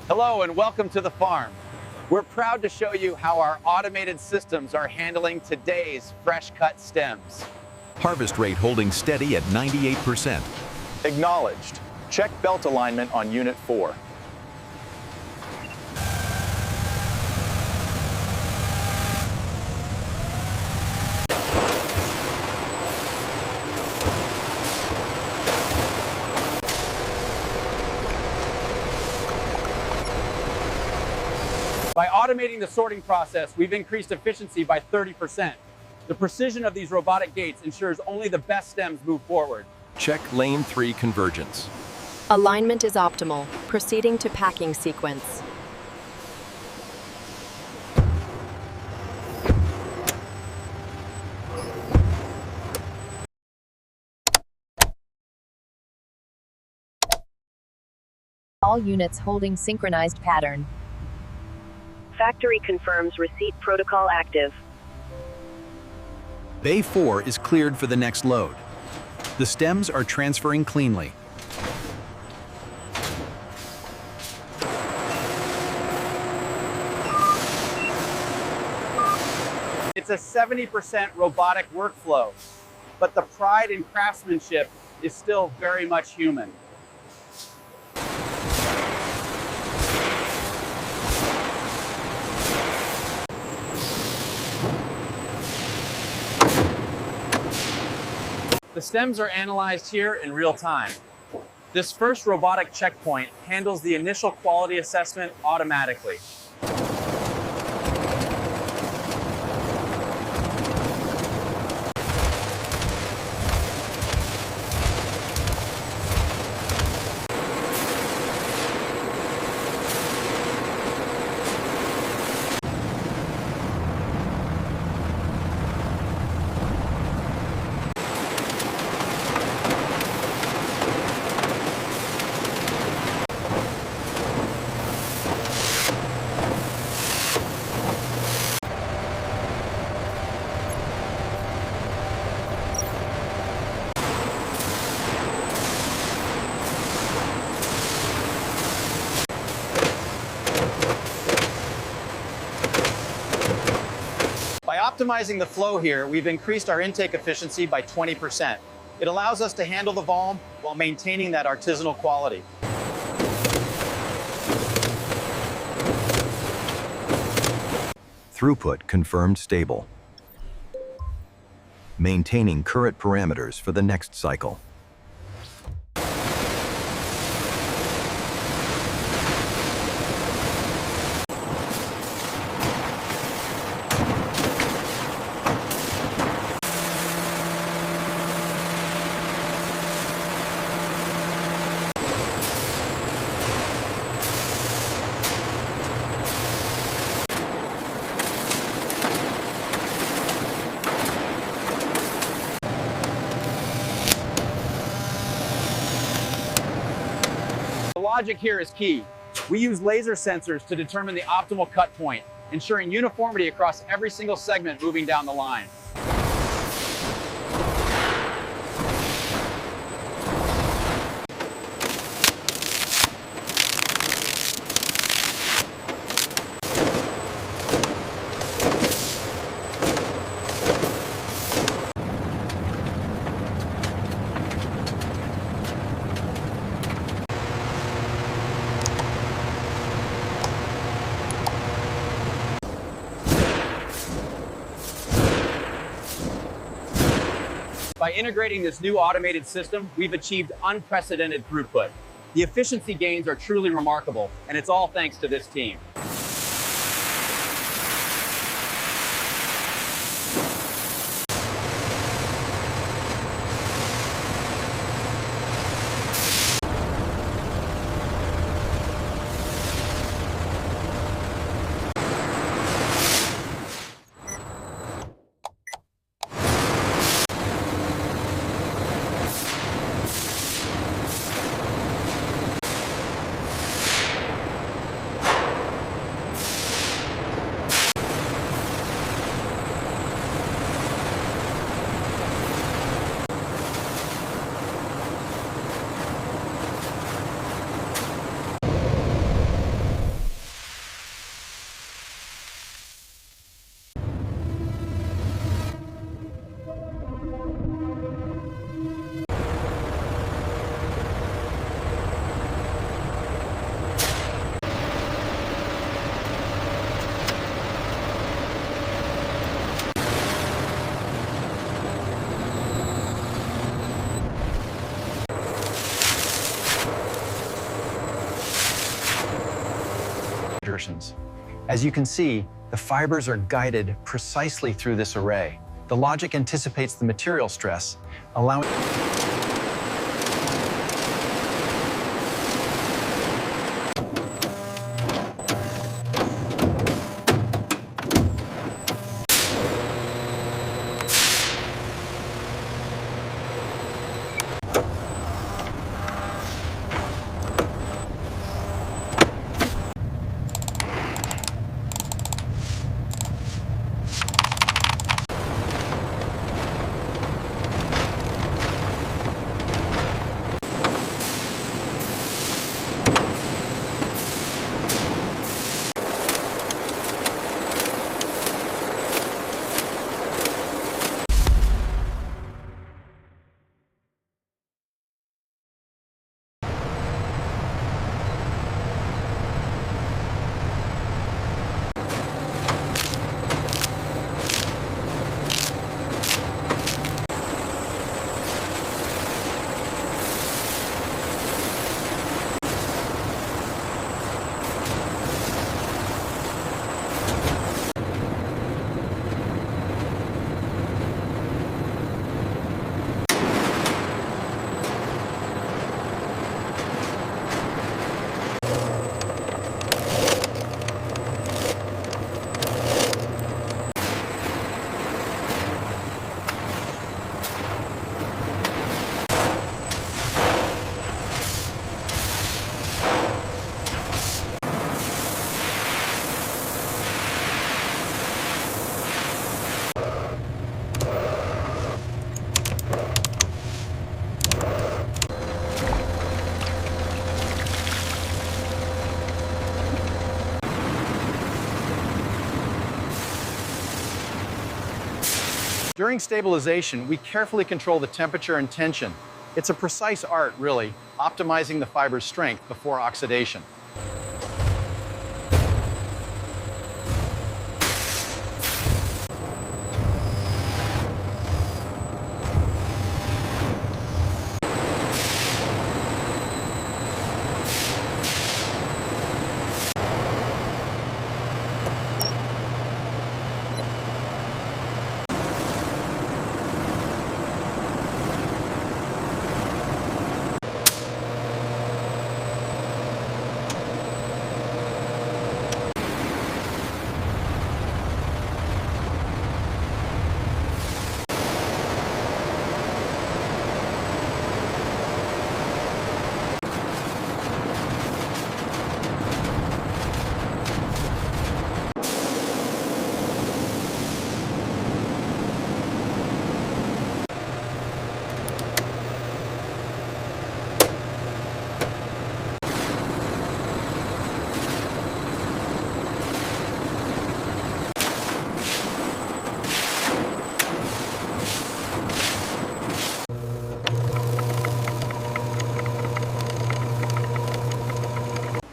Hello and welcome to the farm. We're proud to show you how our automated systems are handling today's fresh cut stems. Harvest rate holding steady at 98%. Acknowledged. Check belt alignment on Unit 4. By automating the sorting process, we've increased efficiency by 30%. The precision of these robotic gates ensures only the best stems move forward. Check lane 3 convergence. Alignment is optimal. Proceeding to packing sequence. All units holding synchronized pattern. Factory confirms receipt protocol active. Bay 4 is cleared for the next load. The stems are transferring cleanly. It's a 70% robotic workflow, but the pride and craftsmanship is still very much human. The stems are analyzed here in real time. This first robotic checkpoint handles the initial quality assessment automatically. By optimizing the flow here, we've increased our intake efficiency by 20%. It allows us to handle the volume while maintaining that artisanal quality. Throughput confirmed stable. Maintaining current parameters for the next cycle. The logic here is key. We use laser sensors to determine the optimal cut point, ensuring uniformity across every single segment moving down the line. By integrating this new automated system, we've achieved unprecedented throughput. The efficiency gains are truly remarkable, and it's all thanks to this team. insertions. As you can see, the fibers are guided precisely through this array. The logic anticipates the material stress, allowing During stabilization, we carefully control the temperature and tension. It's a precise art, really, optimizing the fiber's strength before oxidation.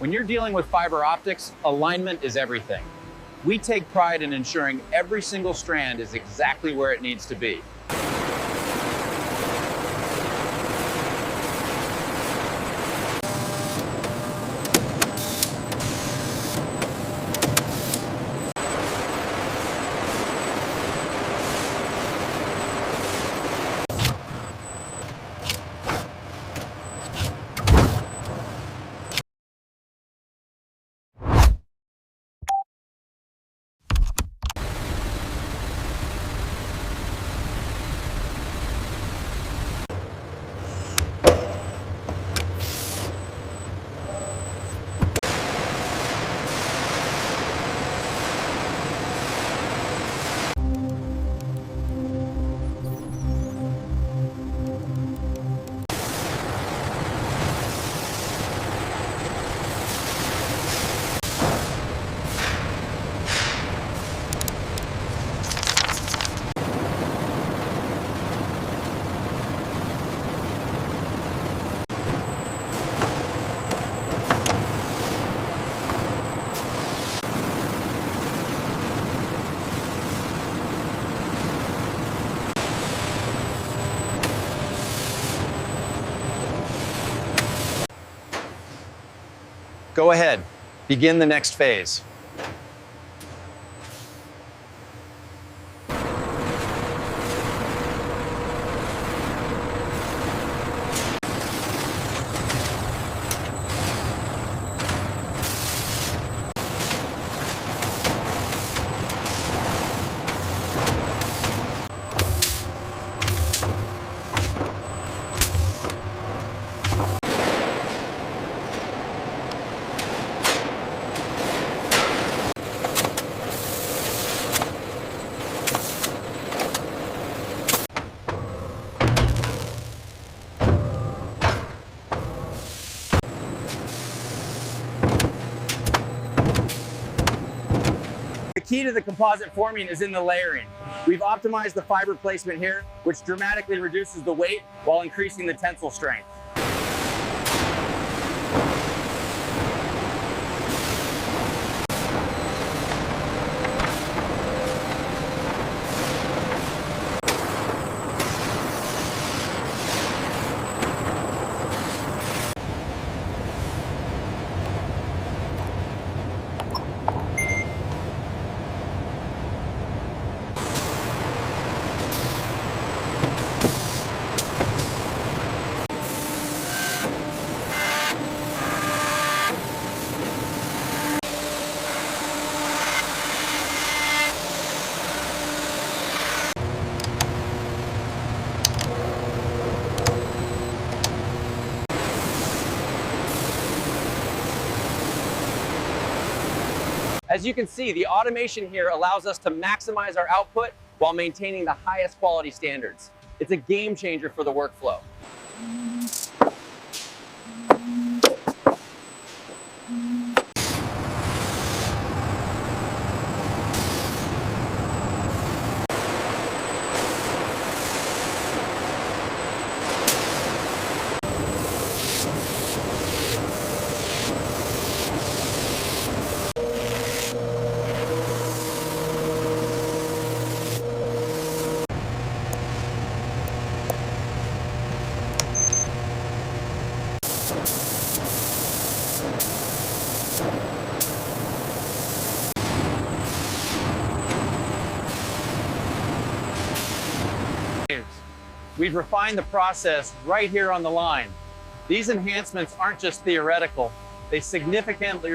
When you're dealing with fiber optics, alignment is everything. We take pride in ensuring every single strand is exactly where it needs to be. Go ahead, Begin the next phase. The key to the composite forming is in the layering. We've optimized the fiber placement here, which dramatically reduces the weight while increasing the tensile strength. As you can see, the automation here allows us to maximize our output while maintaining the highest quality standards. It's a game changer for the workflow. We've refined the process right here on the line. These enhancements aren't just theoretical, they significantly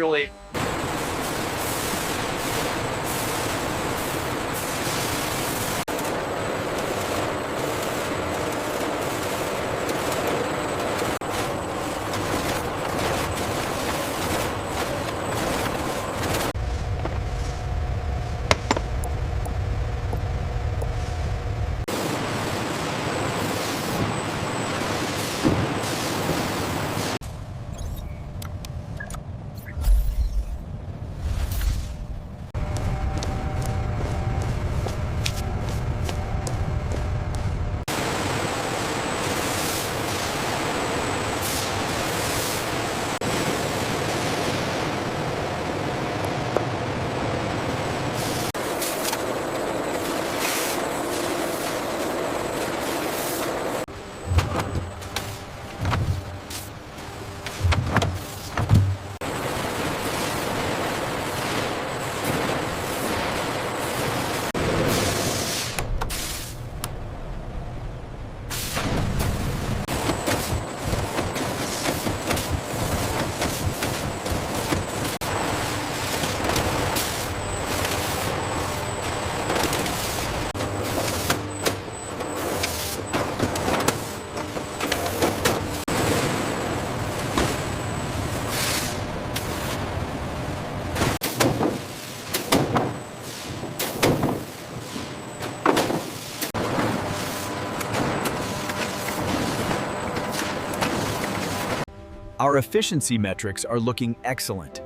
Our efficiency metrics are looking excellent.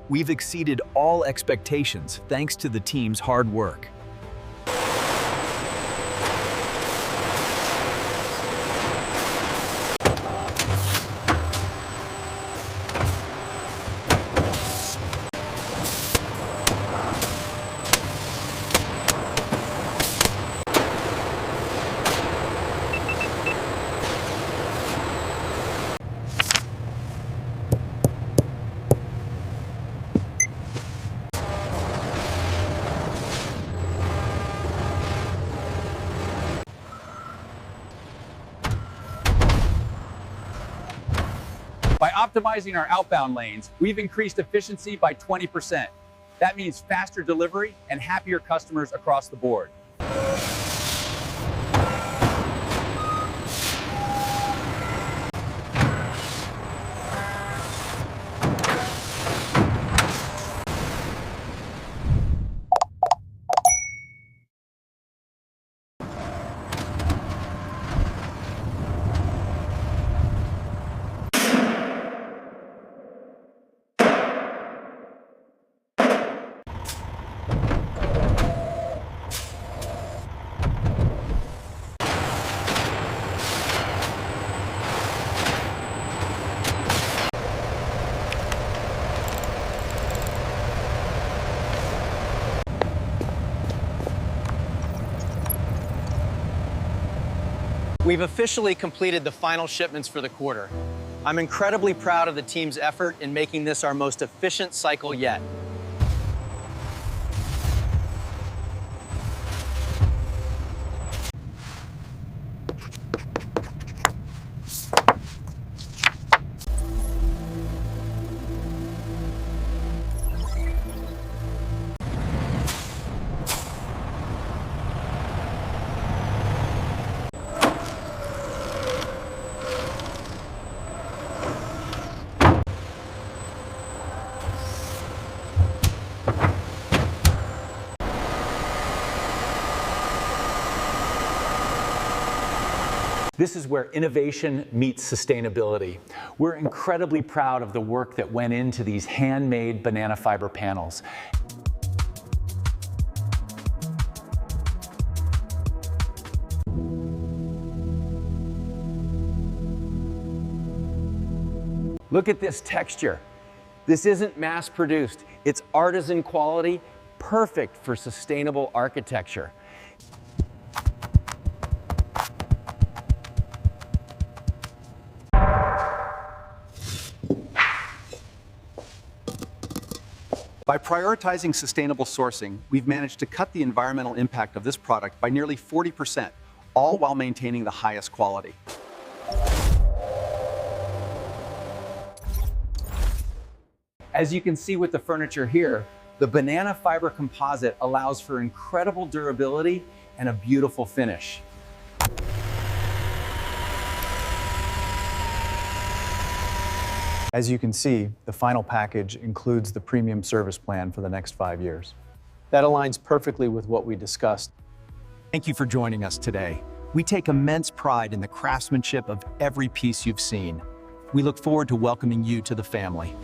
We've exceeded all expectations thanks to the team's hard work. By optimizing our outbound lanes, we've increased efficiency by 20%. That means faster delivery and happier customers across the board. We've officially completed the final shipments for the quarter. I'm incredibly proud of the team's effort in making this our most efficient cycle yet. This is where innovation meets sustainability. We're incredibly proud of the work that went into these handmade banana fiber panels. Look at this texture. This isn't mass produced. It's artisan quality, perfect for sustainable architecture. By prioritizing sustainable sourcing, we've managed to cut the environmental impact of this product by nearly 40%, all while maintaining the highest quality. As you can see with the furniture here, the banana fiber composite allows for incredible durability and a beautiful finish. As you can see, the final package includes the premium service plan for the next 5 years. That aligns perfectly with what we discussed. Thank you for joining us today. We take immense pride in the craftsmanship of every piece you've seen. We look forward to welcoming you to the family.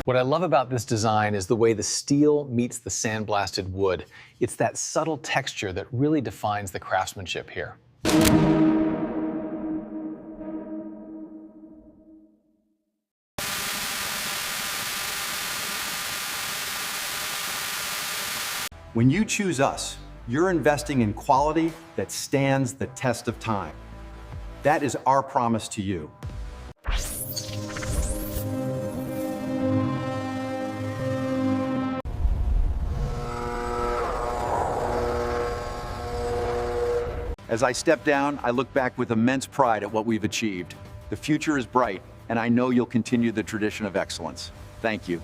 What I love about this design is the way the steel meets the sandblasted wood. It's that subtle texture that really defines the craftsmanship here. When you choose us, you're investing in quality that stands the test of time. That is our promise to you. As I step down, I look back with immense pride at what we've achieved. The future is bright, and I know you'll continue the tradition of excellence. Thank you.